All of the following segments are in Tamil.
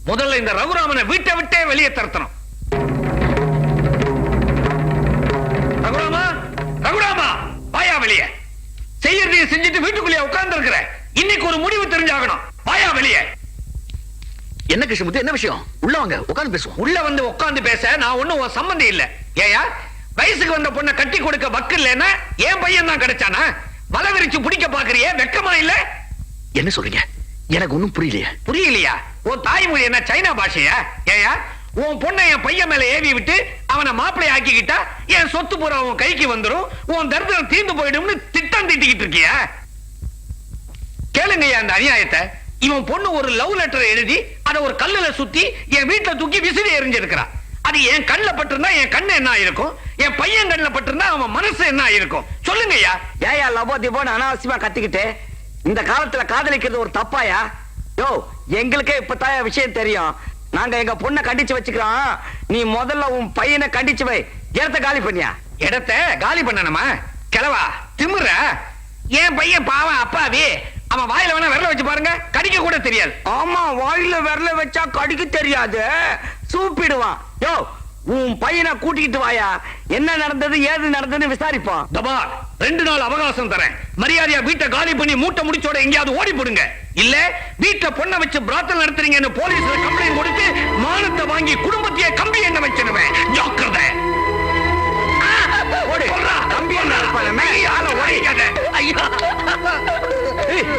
முதல்ல இந்த ரகுராமனை வீட்டை விட்டே வெளியே தரத்தணும். ரகுராமா, ரகுராமா, வாயா வெளியே. செய்யறதைய செஞ்சுட்டு வீட்டுக்குள்ளே உட்கார்ந்து இருக்கிற. இன்னைக்கு ஒரு முடிவு தெரிஞ்சாகணும். வாயா வெளியே. என்ன கிருஷ்ணமூர்த்தி, என்ன விஷயம்? உள்ள வாங்க, உட்கார்ந்து பேசுவோம். உள்ள வந்து உட்கார்ந்து பேச நான் ஒண்ணும் உன் சம்பந்தம் இல்ல. ஏயா, வயசுக்கு வந்த பொண்ணை கட்டி கொடுக்க வக்கு இல்லைன்னா என் பையன் தான் கிடைச்சானா? வலை விரிச்சு பிடிக்க பாக்குறியே, வெக்கமா இல்ல? என்ன சொல்றீங்க? எனக்கு ஒண்ணும் புரியலையே. புரியலையா? உன் தாய்மொழி என்ன சைனா பாஷையா? ஏயா, உன் பொண்ணை என் பையன் மேல ஏவி விட்டு அவனை மாப்பிள்ளை ஆக்கிக்கிட்டா என் சொத்து பூரா உன் கைக்கு வந்துரும், உன் தரித்திரம் தீர்ந்து போயிடும்னு திட்டம் தீட்டிக்கிட்டு இருக்கியா? கேளுங்கய்யா அந்த அநியாயத்தை. இவன் பொண்ணு ஒரு லவ் லெட்டர் எழுதி அதை ஒரு கல்லுல சுத்தி என் வீட்டுல தூக்கி விசிறி எறிஞ்சிருக்கிறா. அது என் கண்ணில் பட்டிருந்தா என் கண்ணு என்ன இருக்கும், என் பையன் கண்ணில் பட்டிருந்தா அவன் மனசு என்ன இருக்கும்? சொல்லுங்கய்யா. ஏயா லவோ திவோன்னு அனாவசியமா கத்திக்கிட்டு இந்த காலத்துல காதலிக்கிறது ஒரு தப்பாயா? யோ, எங்களுக்கே இப்பதான் விஷயம் தெரியும். நாங்க எங்க பொண்ணை கண்டிச்சு வச்சுக்கிறோம். நீ முதல்ல உன் பையனை கண்டிச்சு வை. இடத்த காலி பண்ணியா? இடத்த காலி பண்ணணுமா? கிளவா திமுற. என் பையன் பாவம் அப்பாவி. அவன் வாயில வேணா விரல வச்சு பாருங்க, கடிக்க கூட தெரியாது. ஆமா, வாயில விரல வச்சா கடிக்க தெரியாது, சூப்பிடுவான். யோ, உன் பையனை கூட்டிக்கிட்டு வாயா. என்ன நடந்தது ஏது நடந்ததுன்னு விசாரிப்போம். தபா, 2 நாள் அவகாசம் தரேன். மரியாதையா வீட்டை காலி பண்ணி மூட்டை முடிச்சோட எங்கேயாவது ஓடி போடுங்க. இல்ல வீட்டை பொண்ணை வச்சு பிராத்தல் நடத்துறீங்கன்னு போலீஸ்ல கம்ப்ளைண்ட் கொடுத்து மானத்தை வாங்கி குடும்பத்தையே கம்பி என்ன வச்சிருவேன். ஜாக்கிரதை. கம்பி என்ன இருப்பானே? ஐயா,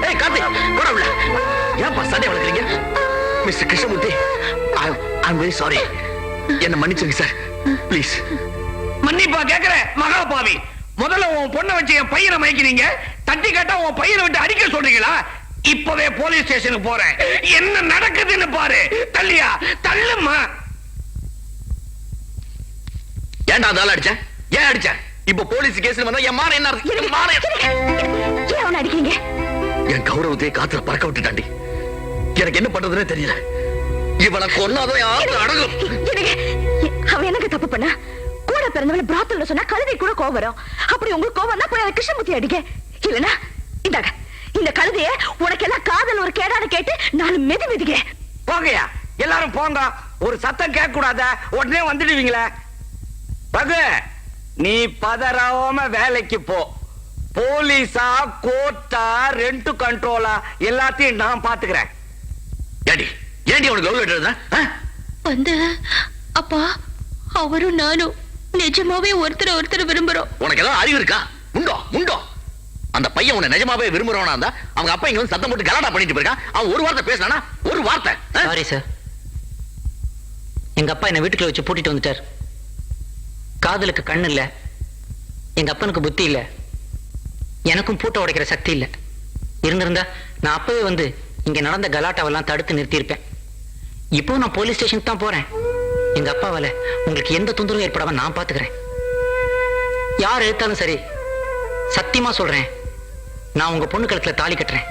ஏய் கார்த்திக், போடா உள்ள. ஏன்பா சண்டை வளர்க்குறீங்க? Mister Krishnamurthy, I am very sorry. என்ன மன்னிச்சுங்க சார், ப்ளீஸ். மன்னிப்பா கேக்குற மகா பாவி. முதல்ல உன் பொண்ணை வச்சு என் பையனை மயக்கிறீங்க. தட்டி கேட்டா உன் பையனை விட்டு அடிக்க சொல்றீங்களா? இப்பவே போலீஸ் ஸ்டேஷனுக்கு போறேன். என்ன நடக்குதுன்னு பாரு. தள்ளியா தள்ளுமா. ஏன்டா அந்த ஆள அடிச்ச? ஏன் அடிச்ச? இப்ப போலீஸ் கேஸ் வந்தா என் மான என்ன அர்த்தம்? என் மான ஏன் அவனை அடிக்கிறீங்க? என் கௌரவத்தை காத்துல பறக்க விட்டுட்டாண்டி. எனக்கு என்ன பண்றதுன்னே தெரியல. இவனை கொன்னாதான் யாரும் அடங்கும். அவன் எனக்கு தப்பு பண்ண? கூட பிறந்தவளை பிராத்தல்ல சொன்னா கழுதை கூட கோவம் வரும். அப்படி உங்களுக்கு கோவம் தான் போய் அதை கிருஷ்ணமூர்த்தி அடிக்க. இல்லனா இந்தாங்க, இந்த கழுதைய உனக்கு எல்லாம் காதல் ஒரு கேடான கேட்டு நான் மெதி மெதிக்க. போங்கயா, எல்லாரும் போங்க. ஒரு சத்தம் கேட்க கூடாத, உடனே வந்துடுவீங்களே. பகு, நீ பதறாம வேலைக்கு போ. போலீஸா கோர்ட்டா ரெண்ட் கண்ட்ரோலா எல்லாத்தையும் நான் பாத்துக்கிறேன். ஏண்டி ஏண்டி அவனுக்கு லவ் லெட்டர் எழுதுன? வந்து அப்பா, அவரும் நானும் நிஜமாவே ஒருத்தர் விரும்புறோம். உனக்கு ஏதாவது அறிவு இருக்கா? முண்டோ முண்டோ. அந்த பையன் உன்னை நிஜமாவே விரும்புறவனா இருந்தா அவங்க அப்பா இங்க வந்து சத்தம் போட்டு கலாட்டா பண்ணிட்டு போயிருக்கான். அவன் ஒரு வார்த்தை பேசினானா? ஒரு வார்த்தை. சாரி சார், எங்க அப்பா என்ன வீட்டுக்குள்ள வச்சு பூட்டிட்டு வந்துட்டார். காதலுக்கு கண்ணு இல்ல, எங்க அப்பனுக்கு புத்தி இல்ல, எனக்கும் பூட்ட உடைக்கிற சக்தி இல்ல. இருந்திருந்தா நான் அப்பவே வந்து இங்க நடந்த கலாட்டாவெல்லாம் தடுத்து நிறுத்தியிருப்பேன். இப்போ நான் போலீஸ் ஸ்டேஷனுக்கு தான் போறேன். எங்க அப்பாவால உங்களுக்கு எந்த தொந்தரவும் ஏற்படாம நான் பாத்துக்கிறேன். யார் எடுத்தாலும் சரி, சத்தியமா சொல்றேன், நான் உங்க பொண்ணு கழுத்துல தாலி கட்டுறேன்.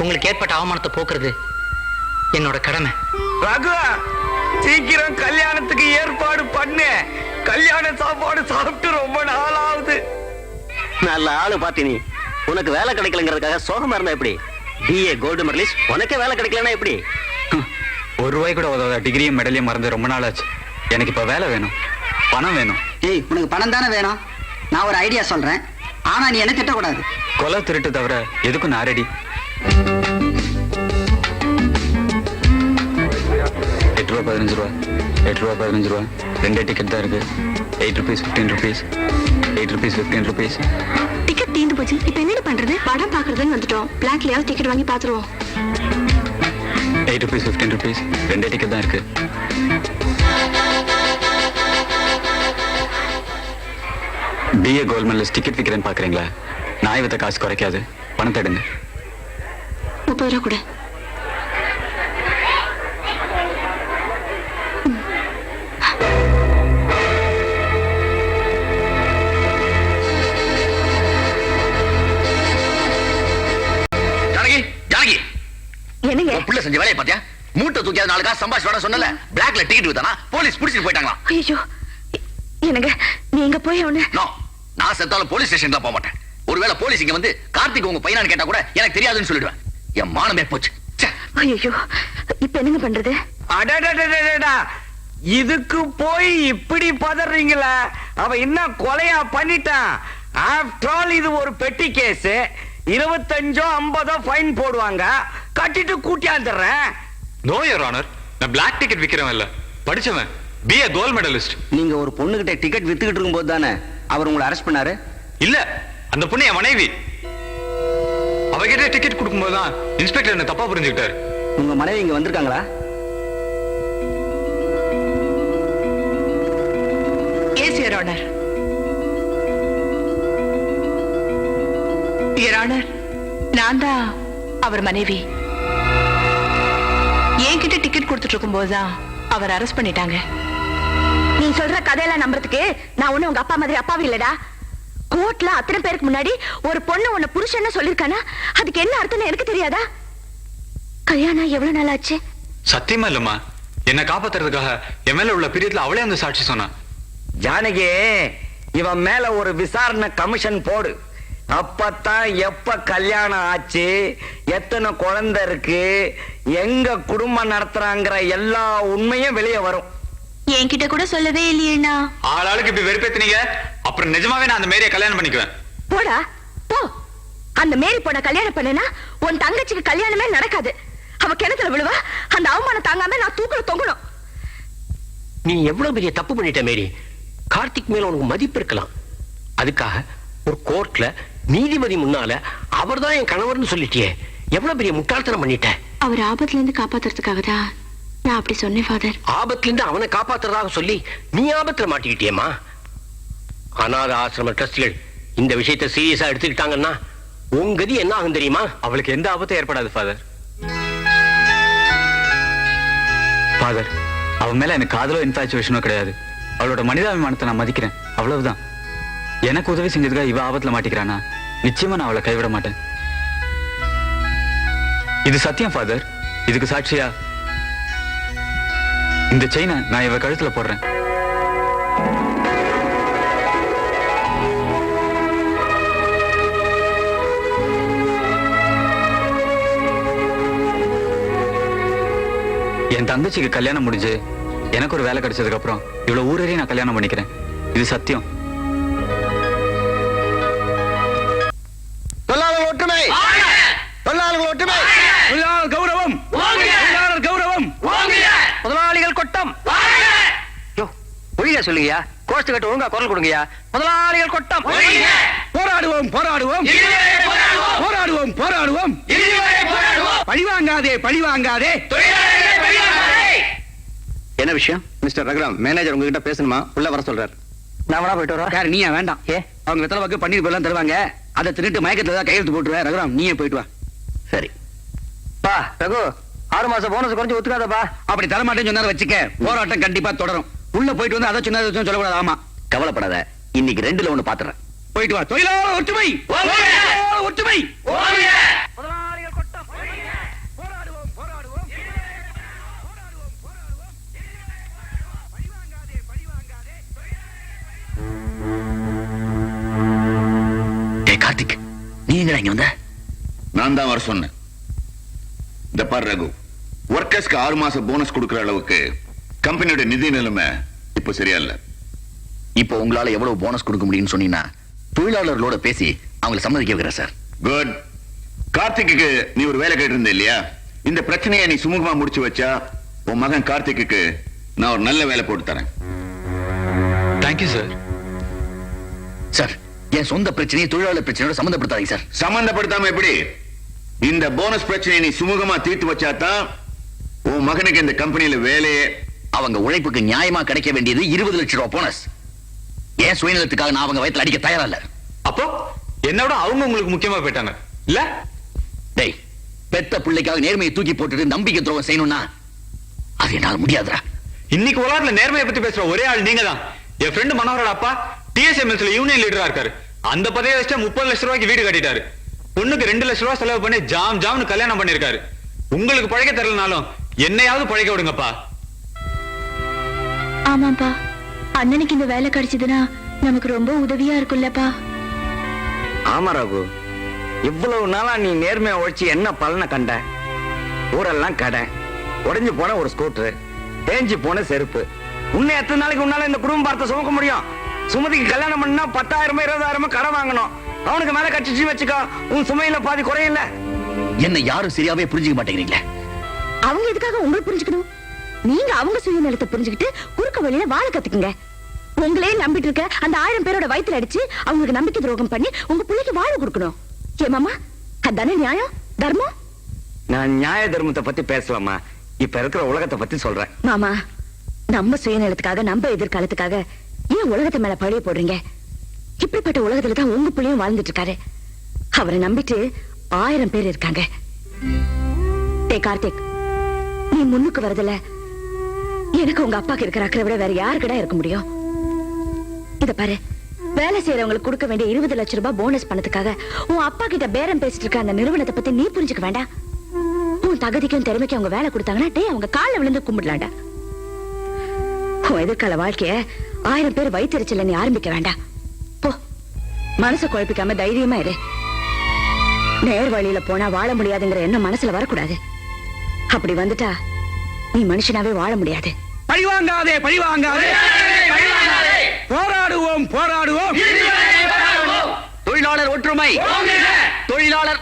உங்களுக்கு ஏற்பட்ட அவமானத்தை போக்குறது என்னோட கடமை. ரகு, சீக்கிரம் கல்யாணத்துக்கு ஏற்பாடு பண்ணு. கல்யாண சாப்பாடு சாப்பிட்டு ரொம்ப நாள் ஆகுது. நல்ல ஆளு பாத்தி. நீ உனக்கு வேலை கிடைக்கலங்கிறதுக்காக சோகமா இருந்தா எப்படி? BA கோல்டு மெடலிஸ்ட், உனக்கே வேலை கிடைக்கலன்னா எப்படி? ₹1 கூட உதவாத டிகிரியும் மெடலையும் மறந்து ரொம்ப நாள் ஆச்சு. எனக்கு இப்ப வேலை வேணும், பணம் வேணும். ஏய், உனக்கு பணம் தானே வேணும். நான் ஒரு ஐடியா சொல்றேன், ஆனா நீ என்ன திட்டக்கூடாது. கொலை திருட்டு தவிர எதுக்கும் நான் ரெடி. ₹8 ₹15, ₹8 ₹15, 2 டிக்கெட் தான் இருக்கு. ₹8 ₹15, ₹8 ₹15. டிக்கெட் தீந்து போச்சு. இப்ப என்ன பண்றது? படம் பாக்குறதுன்னு வந்துட்டோம். பிளாக்லயாவது டிக்கெட் வாங்கி பாத்துருவோம். ₹8 ₹15, 2 டிக்கெட் தான் இருக்கு. BA கோல்ட் மெடலிஸ்ட் டிக்கெட் விற்கிறேன்னு பாக்குறீங்களா? நாய் வித்த காசு குறைக்காது, பணத்தை எடுங்க. ₹30 கூட. என்னங்க புள்ள செஞ்ச வேலையை பாத்தியா? மூட்டை தூக்கியாத 4 காசு சம்பாதிச்சு வர சொன்னல, பிளாக்ல டிக்கெட் வித்தானா போலீஸ் புடிச்சிட்டு போயிட்டாங்களா? ஐயோ, என்னங்க நீங்க போய் அவனு. நான் செத்தாலும் போலீஸ் ஸ்டேஷன்ல போக மாட்டேன். ஒருவேளை போலீஸ் இங்க வந்து கார்த்திக் உங்க பையனான்னு கேட்டா கூட எனக்கு தெரியாதுன்னு சொல்லிடுவேன். என் மானமே போச்சு. ஐயோ, இப்ப என்னங்க பண்றது? அடடடடடடா, இதுக்கு போய் இப்படி பதறீங்களா? அவ என்ன கொலையா பண்ணிட்டான்? ஆஃப்டர் ஆல் இது ஒரு பெட்டி கேஸ். 25 50 ஃபைன் போடுவாங்க. கட்டிட்டு கூட்டியாந்துடுறேன். நோ யுவர் ஆனர், நான் பிளாக் டிக்கெட் விக்கிறவன் இல்ல, படிச்சவன், பி ஏ கோல்ட் மெடலிஸ்ட். நீங்க ஒரு பொண்ணுகிட்ட டிக்கெட் வித்துக்கிட்டு இருக்கும்போது தானே அவர் உங்களை அரெஸ்ட் பண்ணாரு? இல்ல, அந்த பொண்ணு என் மனைவி. அவகிட்ட டிக்கெட் கொடுக்கும்போது தான் இன்ஸ்பெக்டர் என்ன தப்பா புரிஞ்சுக்கிட்டாரு. உங்க மனைவி இங்க வந்திருக்காங்களா? Yes, Your Honor. Your Honor, நான் தான் அவர் மனைவி. என்கிட்ட டிக்கெட் கொடுத்துட்டு இருக்கும்போதுதான் அவர் அரெஸ்ட் பண்ணிட்டாங்க. நீ சொல்ற கதையெல்லாம் நம்புறதுக்கு நான் ஒண்ணு உங்க அப்பா மாதிரி அப்பாவி இல்லடா. கோர்ட்ல அத்தனை பேருக்கு முன்னாடி ஒரு பொண்ணு உன்னை புருஷன்னு சொல்லிருக்கானா அதுக்கு என்ன அர்த்தம்னு எனக்கு தெரியாதா? கல்யாணம் எவ்வளவு நாள் ஆச்சு? சத்தியமா இல்லம்மா, என்ன காப்பாத்துறதுக்காக என் மேல உள்ள பிரியத்துல அவளே அந்த சாட்சி சொன்னா. ஜானகி, இவன் மேல ஒரு விசாரணை கமிஷன் போடு. அப்பத்தான் எப்ப கல்யாணம் ஆச்சு, எத்தனை குழந்தை இருக்கு, எங்க குடும்பம் நடத்துறாங்கிற எல்லா உண்மையும் வெளியே வரும். என்கிட்ட கூட சொல்லவே இல்லையேண்ணா. ஆளாளுக்கு இப்படி வெறுப்பேத்துனீங்க, அப்புறம் நிஜமாவே நான் அந்த மேரிய கல்யாணம் பண்ணிக்குவேன். போடா போ. அந்த மேரி பொண்ண கல்யாணம் பண்ணனா உன் தங்கச்சிக்கு கல்யாணமே நடக்காது. அவ கிணத்துல விழுவா. அந்த அவமானம் தாங்காம நான் தூக்குல தொங்கணும். நீ எவ்வளவு பெரிய தப்பு பண்ணிட்ட மேரி. கார்த்திக் மேல உனக்கு மதிப்பு இருக்கலாம், அதுக்காக ஒரு கோர்ட்ல நீதிபதி முன்னால அவர்தான் என் கணவர்னு சொல்லிட்டியே. எவ்வளவு பெரிய முட்டாள்தனம் பண்ணிட்ட. அவர் ஆபத்துல இருந்து காப்பாத்துறதுக்காக தான் நான் அப்படி சொன்னேன் ஃபாதர். ஆபத்துல இருந்து அவனை காப்பாத்துறதாக சொல்லி நீ ஆபத்துல மாட்டிக்கிட்டியேமா. அனாத ஆசிரம ட்ரஸ்டிகள் இந்த விஷயத்தை சீரியஸா எடுத்துக்கிட்டாங்கன்னா உன் கதி என்ன ஆகும் தெரியுமா? அவளுக்கு எந்த ஆபத்தும் ஏற்படாது ஃபாதர். ஃபாதர், அவன் மேல எனக்கு காதலோ இன்ஃபாச்சுவேஷனோ கிடையாது. அவளோட மனிதாபிமானத்தை நான் மதிக்கிறேன், அவ்வளவுதான். எனக்கு உதவி செஞ்சதுக்காக இவ ஆபத்துல மாட்டிக்கிறானா, நிச்சயமா நான் அவளை கைவிட மாட்டேன். இது சத்தியம் ஃபாதர். இதுக்கு சாட்சியா இந்த செயினை நான் இவ கழுத்துல போடுறேன். என் தங்கச்சிக்கு கல்யாணம் முடிஞ்சு எனக்கு ஒரு வேலை கிடைச்சதுக்கு அப்புறம் இவ்வளவு ஊரேறி நான் கல்யாணம் பண்ணிக்கிறேன். இது சத்தியம். தொழிலாளர்கள் ஒற்றுமை, தொழிலாளர்கள் ஒற்றுமை, தொழிலாளர் கௌரவம், தொழிலாளர் கௌரவம், முதலாளிகள் கொட்டம். ஒழுங்கா சொல்லுங்கயா. கோஷ்டு கட்டு ஒழுங்கா குரல் கொடுங்கயா. முதலாளிகள் கொட்டம். போராடுவோம் போராடுவோம் போராடுவோம் போராடுவோம். பழிவாங்காதே பழிவாங்காதே. என்ன விஷயம்? மிஸ்டர் ரகுராம், மேனேஜர் உங்ககிட்ட பேசணுமா? உள்ள வர சொல்றாரு. நான் வேணா போயிட்டு வரேன். யார்? நீயா? வேண்டாம். அவங்க வெத்தலை வாக்கு பன்னீர் எல்லாம் தருவாங்க. அதை திருட்டு மயக்கத்துல தான் கையெழுத்து போட்டுருவேன். ரகுராம், நீயே போயிட்டு வா. சரி. பா ரகு, 6 மாசம் போனஸ் குறைஞ்சு ஒத்துக்காதப்பா. அப்படி தரமாட்டேன்னு சொன்னாரு வச்சுக்க, போராட்டம் கண்டிப்பா தொடரும். உள்ள போயிட்டு வந்து அதை சொன்னதை சொல்லக்கூடாது. ஆமா, கவலைப்படாத, இன்னைக்கு 2ல 1 பாத்துறேன். போயிட்டு வா. தொழிலாளர் ஒற்றுமை, தொழிலாளர் ஒற்றுமை. கார்த்திக், நீ எங்கடா இங்க வந்த? நான் தான் வர சொன்னேன். இந்த பார் ரகு, ஒர்க்கர்ஸ்க்கு 6 மாசம் போனஸ் கொடுக்கிற அளவுக்கு கம்பெனியோட நிதி நிலைமை இப்ப சரியா இல்ல. இப்போ உங்களால எவ்வளவு போனஸ் கொடுக்க முடியும்னு சொன்னீங்கன்னா தொழிலாளர்களோட பேசி அவங்களை சம்மதிக்க வைக்கிறேன் சார். குட். கார்த்திக்கு நீ ஒரு வேலை கேட்டு இருந்த இல்லையா? இந்த பிரச்சனையை நீ சுமூகமா முடிச்சு வச்சா உன் மகன் கார்த்திக்கு நான் ஒரு நல்ல வேலை போட்டு தரேன். Thank you sir. சார், என் சொந்த பிரச்சனையை தொழிலாளர் பிரச்சனையோட சம்பந்தப்படுத்தாதீங்க சார். சம்பந்தப்படுத்தாம எப்படி? இந்த போனஸ் பிரச்சனையை நீ சுமூகமா தீர்த்து வச்சாதான் உன் மகனுக்கு இந்த கம்பெனியில வேலையே. அவங்க உழைப்புக்கு நியாயமா கிடைக்க வேண்டியது 20 லட்சம் ரூபாய் போனஸ். ஏன் சுயநலத்துக்காக நான் அவங்க வயித்துல அடிக்க தயாரா இல்ல. அப்போ என்னோட அவங்க உங்களுக்கு முக்கியமா போயிட்டாங்க இல்ல? டேய், பெத்த பிள்ளைக்காக நேர்மையை தூக்கி போட்டுட்டு நம்பிக்கை துரோகம் செய்யணும்னா அது என்னால முடியாதுடா. இன்னைக்கு உலகத்துல நேர்மையை பத்தி பேசுற ஒரே ஆள் நீங்க தான். என் ஃப்ரெண்ட் மனோகரோட அப்பா டிஎஸ்எம்எஸ்ல யூனியன் லீடரா இருக்காரு. அந்த பதவியை வச்சு 30 லட்சம் ரூபாய்க்கு வீடு கட்டிட்டாரு. பொண்ணுக்கு 2 லட்சம் ரூபாய் செலவு பண்ணி ஜாம்னு கல்யாணம் பண்ணிருக்காரு. உங்களுக்கு பழைக்க தரலனாலும் என்னையாவது பழைக்க விடுங்கப்பா. ஆமாப்பா, அண்ணனுக்கு இந்த வேலை கிடைச்சதுன்னா நமக்கு ரொம்ப உதவியா இருக்குல்லப்பா. ஆமா ரகு, இவ்வளவு நாளா நீ நேர்மையா உழைச்சி என்ன பலனை கண்ட? ஊரெல்லாம் கடை, உடைஞ்சு போன ஒரு ஸ்கூட்டர், தேஞ்சு போன செருப்பு. இன்னும் எத்தனை நாளைக்கு உன்னால இந்த குடும்ப பாரத்தை சுமக்க முடியும்? சுமதிக்கு கல்யாணம் பண்ணா 10,000 20,000 கடன் வாங்கணும். அவனுக்கு மேல கட்டிச்சு வச்சுக்கோ, உன் சுமையில பாதி குறையில. என்ன யாரும் சரியாவே புரிஞ்சுக்க மாட்டேங்கிறீங்களே. அவங்க எதுக்காக உங்களை புரிஞ்சுக்கணும்? நீங்க அவங்க சுயநலத்தை புரிஞ்சுக்கிட்டு குறுக்க வழியில வாழ கத்துக்குங்க. உங்களே நம்பிட்டு இருக்க அந்த 1000 பேரோட வயித்துல அடிச்சு அவங்களுக்கு நம்பிக்கை துரோகம் பண்ணி உங்க பிள்ளைக்கு வாழ கொடுக்கணும். ஏமாமா, அதானே நியாயம், தர்மம்? நான் நியாய தர்மத்தை பத்தி பேசலாமா? இப்ப இருக்கிற உலகத்தை பத்தி சொல்றேன். மாமா, நம்ம சுயநலத்துக்காக நம்ம எதிர்காலத்துக்காக ஏன் உலகத்தை மேல பழிய போடுறீங்க? இப்படிப்பட்ட உலகத்துல தான் உங்க பிள்ளையும் வாழ்ந்துட்டு இருக்காரு. அவரை நம்பிட்டு 1000 பேர் இருக்காங்க. கார்த்திக், நீ முன்னுக்கு வரதுல எனக்கு உங்க அப்பாக்கு இருக்கிற அக்கறை விட வேற யாருக்கிட்ட இருக்க முடியும்? இத பாரு, வேலை செய்யறவங்களுக்கு கொடுக்க வேண்டிய 20 லட்சம் ரூபாய் போனஸ் பணத்துக்காக உன் அப்பா கிட்ட பேரம் பேசிட்டு இருக்க அந்த நிறுவனத்தை பத்தி நீ புரிஞ்சுக்க வேண்டாம். உன் தகுதிக்கும் திறமைக்கும் அவங்க வேலை கொடுத்தாங்கன்னா டே அவங்க கால விழுந்து கும்பிடலாண்டா. உன் எதிர்கால வாழ்க்கைய 1000 பேர் வயிற்றுச்சல நீ ஆரம்பிக்க வேண்டாம். போ, மனசை குழப்பிக்காம தைரியமா இரு. நேர் வழியில போனா வாழ முடியாதுங்கிற எண்ணம் மனசுல வரக்கூடாது. அப்படி வந்துட்டா நீ மனுஷனாவே வாழ முடியாது. பழிவாங்காதே, பழிவாங்காதே, போராடுவோம், போராடுவோம். தொழிலாளர் ஒற்றுமை, தொழிலாளர்.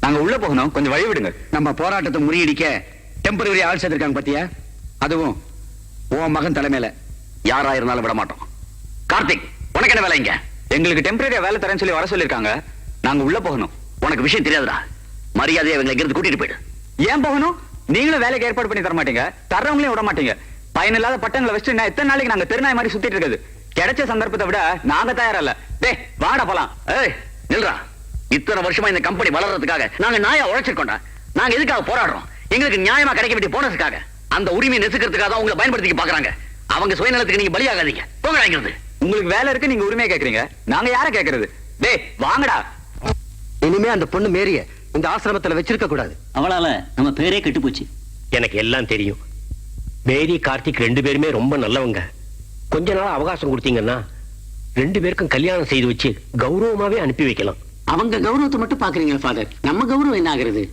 நாங்க உள்ள போகணும், கொஞ்சம் வழி விடுங்க. நம்ம போராட்டத்தை முறியடிக்க டெம்பரரி ஆள் சேர்த்திருக்காங்க பாத்தியா? அதுவும் உன் மகன் தலைமையில. யாரா இருந்தாலும் விட மாட்டோம். கார்த்திக், உனக்கு என்ன வேலை இங்க? எங்களுக்கு டெம்பரரியா வேலை தரேன்னு சொல்லி வர சொல்லிருக்காங்க. நாங்க உள்ள போகணும். உனக்கு விஷயம் தெரியாதுடா. மரியாதையை இவங்களை இங்கிருந்து கூட்டிட்டு போயிடு. ஏன் போகணும்? நீங்களும் வேலைக்கு ஏற்பாடு பண்ணி தர மாட்டீங்க, தர்றவங்களையும் விட மாட்டீங்க. பயனில்லாத பட்டங்களை வச்சுட்டு நான் எத்தனை நாளைக்கு நாங்க தெருநாய் மாதிரி சுத்திட்டு இருக்குது? கிடைச்ச சந்தர்ப்பத்தை விட நாங்க தயாரா இல்ல. டேய் வாடா போலாம். ஏய் நில்றா. இத்தனை வருஷமா இந்த கம்பெனி வளர்றதுக்காக நாங்க நாயா உழைச்சிருக்கோம்டா. நாங்க எதுக்காக போராடுறோம்? எங்களுக்கு நியாயமா கிடைக்க வேண்டிய போனஸுக்காக. அந்த உரிமையை நெசுக்கிறதுக்காக தான் உங்களை பயன்படுத்திக்க பாக்குறாங்க. அவங்க சுயநலத்துக்கு நீங்க பலியாகாதீங்க. போங்க வாங்கிறது. உங்களுக்கு வேலை இருக்கு, நீங்க உரிமையை கேக்குறீங்க. நாங்க யார கேக்குறது? டேய் வாங்கடா. இனிமே அந்த பொண்ணு மேரிய இந்த ஆசிரமத்துல வச்சிருக்க கூடாது. அவளால நம்ம பேரே கெட்டு போச்சு. எனக்கு எல்லாம் தெரியும். மேரி, கார்த்திக் 2 பேருமே ரொம்ப நல்லவங்க. கொஞ்ச நாள் அவகாசம் கொடுத்தீங்கன்னா 2 பேருக்கும் கல்யாணம் செய்து வச்சு கௌரவமாவே அனுப்பி வைக்கலாம். அவங்க கௌரவத்தை மட்டும் பாக்குறீங்க ஃபாதர். நம்ம கௌரவம் என்ன ஆகுறது?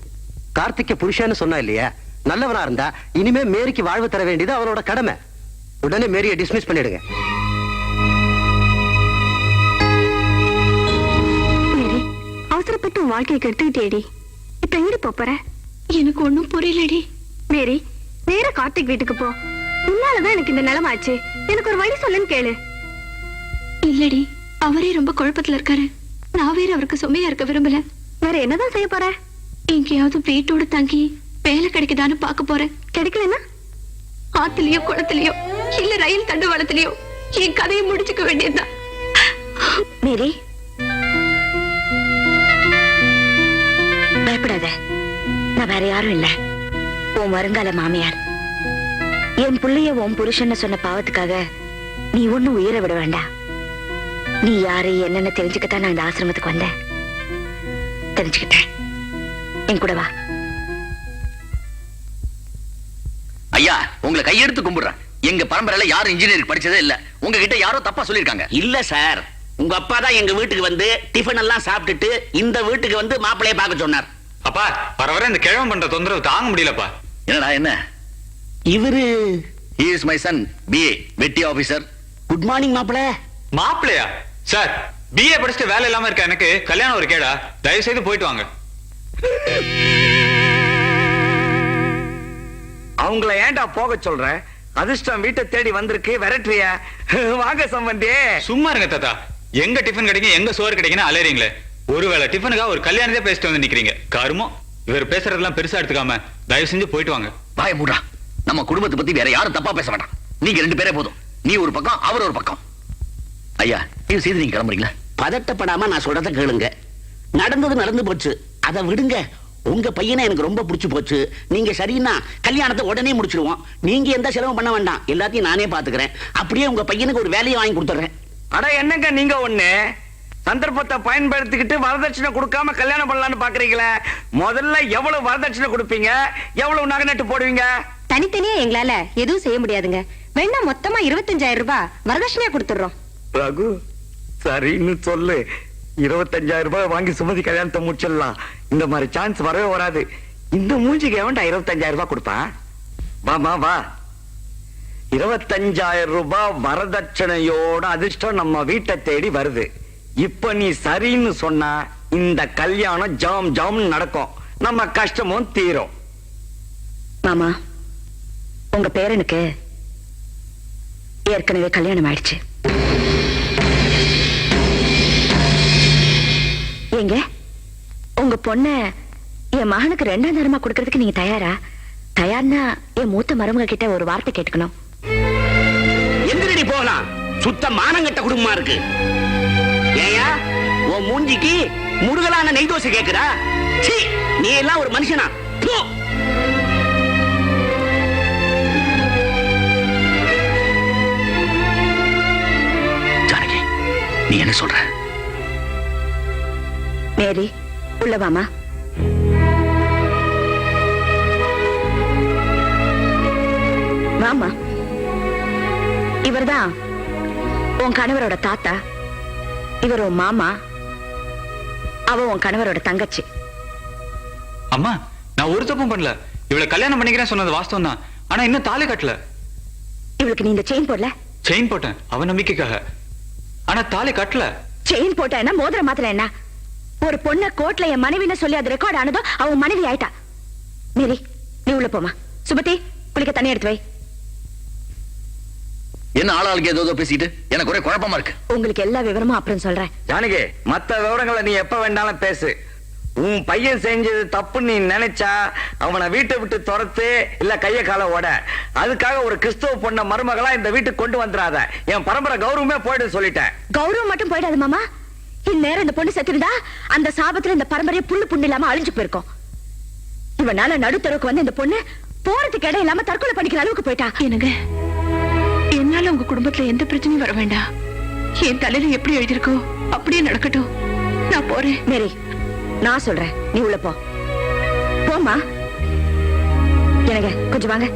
கார்த்திக்க புருஷன்னு சொன்னா இல்லையா? நல்லவனா இருந்தா இனிமே மேரிக்கு வாழ்வு தர வேண்டியது அவனோட கடமை. உடனே மேரியை டிஸ்மிஸ் பண்ணிடுங்க. மேரி, அவசரப்பட்டு உன் வாழ்க்கையை கெடுத்துக்கிட்டேடி. இப்ப எங்கடி போற? எனக்கு ஒண்ணும் புரியலடி. மேரி, நேரா கார்த்திக் வீட்டுக்கு போ. உன்னாலதான் எனக்கு இந்த நிலைமை ஆச்சு. எனக்கு ஒரு வழி சொல்லுன்னு கேளு. இல்லடி, அவரே ரொம்ப குழப்பத்துல இருக்காரு. நான் வேற அவருக்கு சுமையா இருக்க விரும்பல. வேற என்னதான் செய்ய போற? எங்கேயாவது வீட்டோட தங்கி வேலை கிடைக்குதான்னு பாக்க போறேன். கிடைக்கலன்னா ஆத்துலயோ குளத்திலயோ இல்ல ரயில் தண்டுவாளத்திலயோ என் கதையை முடிச்சுக்க வேண்டியதுதான். மேரி, பயப்படாத. நான் வேற யாரும் இல்ல, உன் வருங்கால மாமியார். என் பிள்ளைய உன் புருஷன்னு சொன்ன பாவத்துக்காக நீ ஒண்ணும் உயிரை விட வேண்டாம். நீ யாரு என்னன்னு தெரிஞ்சுக்கத்தான் நான் இந்த ஆசிரமத்துக்கு வந்தேன். தெரிஞ்சுக்கிட்டேன். என் கூட வா. ஐயா, உங்களை கையெடுத்து கும்பிடுறேன். எங்க பரம்பரையில யாரும் இன்ஜினியரிங் படிச்சதே இல்ல. உங்ககிட்ட யாரோ தப்பா சொல்லிருக்காங்க. இல்ல சார், உங்க அப்பா தான் எங்க வீட்டுக்கு வந்து டிஃபன் எல்லாம் சாப்பிட்டுட்டு இந்த வீட்டுக்கு வந்து மாப்பிளைய பார்க்க சொன்னார். அப்பா வர வர இந்த கிழவன் பண்ற தொந்தரவு தாங்க முடியலப்பா. என்னடா என்ன? இவரு He is my son, BA, வெட்டி ஆபீசர். குட் மார்னிங் மாப்பிள. மாப்பிளையா? சார், BA படிச்சுட்டு வேலை இல்லாம இருக்க எனக்கு கல்யாணம் ஒரு கேடா? தயவு செய்து போயிட்டு வாங்க. அவங்கள ஏன்டா போக சொல்ற? அதிர்ஷ்டம் வீட்டை தேடி வந்திருக்கு, விரட்டுறியா? வாங்க சம்பந்தி. சும்மா இருங்க தாத்தா. எங்க டிஃபன் கிடைக்கும், எங்க சோறு கிடைக்குன்னு அலையறீங்களே. ஒருவேளை டிஃபனுக்கா ஒரு கல்யாணத்தை பேசிட்டு வந்து நிக்கிறீங்க. கருமம். இவர் பேசுறதெல்லாம் பெருசா எடுத்துக்காம தயவு செஞ்சு போயிட்டு வாங்க. வாய மூடா. நம்ம குடும்பத்தை பத்தி வேற யாரும் தப்பா பேச வேண்டாம். நீங்க 2 பேரே போதும். நீ ஒரு பக்கம், அவர் ஒரு பக்கம். ஐயா, இது செய்து நீங்க கிளம்புறீங்களா? பதட்டப்படாம நான் சொல்றத கேளுங்க. நடந்தது நடந்து போச்சு, அதை விடுங்க. உங்க பையனை எனக்கு ரொம்ப பிடிச்சு போச்சு. நீங்க சரின்னா கல்யாணத்தை உடனே முடிச்சிடுவோம். நீங்க எந்த செலவும் பண்ண வேண்டாம், எல்லாத்தையும் நானே பாத்துக்கிறேன். அப்படியே உங்க பையனுக்கு ஒரு வேலையை வாங்கி கொடுத்துறேன். அட என்னங்க நீங்க ஒண்ணு, சந்தர்ப்பத்தை பயன்படுத்திக்கிட்டு வரதட்சணை கொடுக்காம கல்யாணம் பண்ணலாம்னு பாக்குறீங்களே, முதல்ல எவ்வளவு வரதட்சணை கொடுப்பீங்க, எவ்வளவு நகை நட்டு போடுவீங்க? தனித்தனியா எங்களால எதுவும் செய்ய முடியாதுங்க. வேணா மொத்தமா 25,000 ரூபாய் வரதட்சணையா கொடுத்துடுறோம். ரகு, சரின்னு சொல்லு. 25,000 ரூபாய் வாங்கி சுமதி கல்யாணத்தை முடிச்சிடலாம். இந்த மாதிரி சான்ஸ் வரவே வராது. இந்த மூஞ்சிக்கு எவன்டா 25,000 ரூபாய் கொடுப்பான்? வாமா வா. 25,000 ரூபாய் வரதட்சணையோட அதிர்ஷ்டம் நம்ம வீட்டை தேடி வருது. இப்ப நீ சரின்னு சொன்னா இந்த கல்யாணம் ஜாம் ஜாம் நடக்கும், நம்ம கஷ்டமும் தீரும். மாமா, உங்க பேரனுக்கு ஏற்கனவே கல்யாணம் ஆயிடுச்சு. ஏங்க, உங்க பொண்ண என் மகனுக்கு 2ஆம் தரமா கொடுக்கறதுக்கு நீங்க தயாரா? தயார்னா என் மூத்த மருமக கிட்ட ஒரு வார்த்தை கேட்டுக்கணும். எந்திரடி போகலாம். சுத்த மானங்கட்ட குடும்பமா இருக்கு. ஏயா உன் மூஞ்சிக்கு முருகலான நெய் தோசை கேக்குறா? சீ, நீ எல்லாம் ஒரு மனுஷனா? போ. ஜானகி, நீ என்ன சொல்ற? மேரி, உள்ள வாமா. வாமா. இவர்தான் உன் கணவரோட தாத்தா, இவர் உன் மாமா, அவ உன் கணவரோட தங்கச்சி. அம்மா, நான் ஒரு தப்பும் பண்ணல. இவளை கல்யாணம் பண்ணிக்கிறேன் சொன்னது வாஸ்தவம் தான். ஆனா இன்னும் தாலி கட்டல. இவளுக்கு நீ இந்த செயின் போடல? செயின் போட்டேன் அவன் நம்பிக்கைக்காக. ஆனா தாலி கட்டல. செயின் போட்ட என்ன, மோதிரம் மாத்திர என்ன? ஒரு பொண்ண கோர்ட்ல என் மனைவின்னு சொல்லி அது ரெக்கார்ட் ஆனதோ அவன் மனைவி ஆயிட்டா. மேரி, நீ உள்ள போமா. சுபதி, குளிக்க தண்ணி எடுத்து வை. என்ன ஆளாளுக்கு ஏதோ பேசிட்டு எனக்கு ஒரே குழப்பமா இருக்கு. உங்களுக்கு எல்லா விவரமும் அப்புறம் சொல்றேன். ஜானகி, மத்த விவரங்களை நீ எப்ப வேண்டாலும் பேசு. உன் பையன் செஞ்சது தப்பு நீ நினைச்சா அவனை வீட்டை விட்டு துரத்து, இல்ல கைய கால ஓட. அதுக்காக ஒரு கிறிஸ்தவ பொண்ண மருமகளா இந்த வீட்டுக்கு கொண்டு வந்துடாத. என் பரம்பரை கௌரவமே போயிடு சொல்லிட்டேன். கௌரவம் மட்டும் போயிடாது மாமா. இந்நேரம் இந்த பொண்ணு செத்துருந்தா அந்த சாபத்துல இந்த பரம்பரையை புண்ணு இல்லாம அழிஞ்சு போயிருக்கோம். இவனால நடுத்தரவுக்கு வந்து இந்த பொண்ணு போறதுக்கு இடம் இல்லாம தற்கொலை பண்ணிக்கிற அளவுக்கு போயிட்டா. எனக்கு என்னால உங்க குடும்பத்துல எந்த பிரச்சனையும் வர வேண்டாம். என் தலையில எப்படி எழுதிருக்கோ அப்படியே நடக்கட்டும். நான் போறேன். மேரி, நான் சொல்றேன், நீ உள்ள போ. போமா. எனக்கு கொஞ்சம் வாங்க.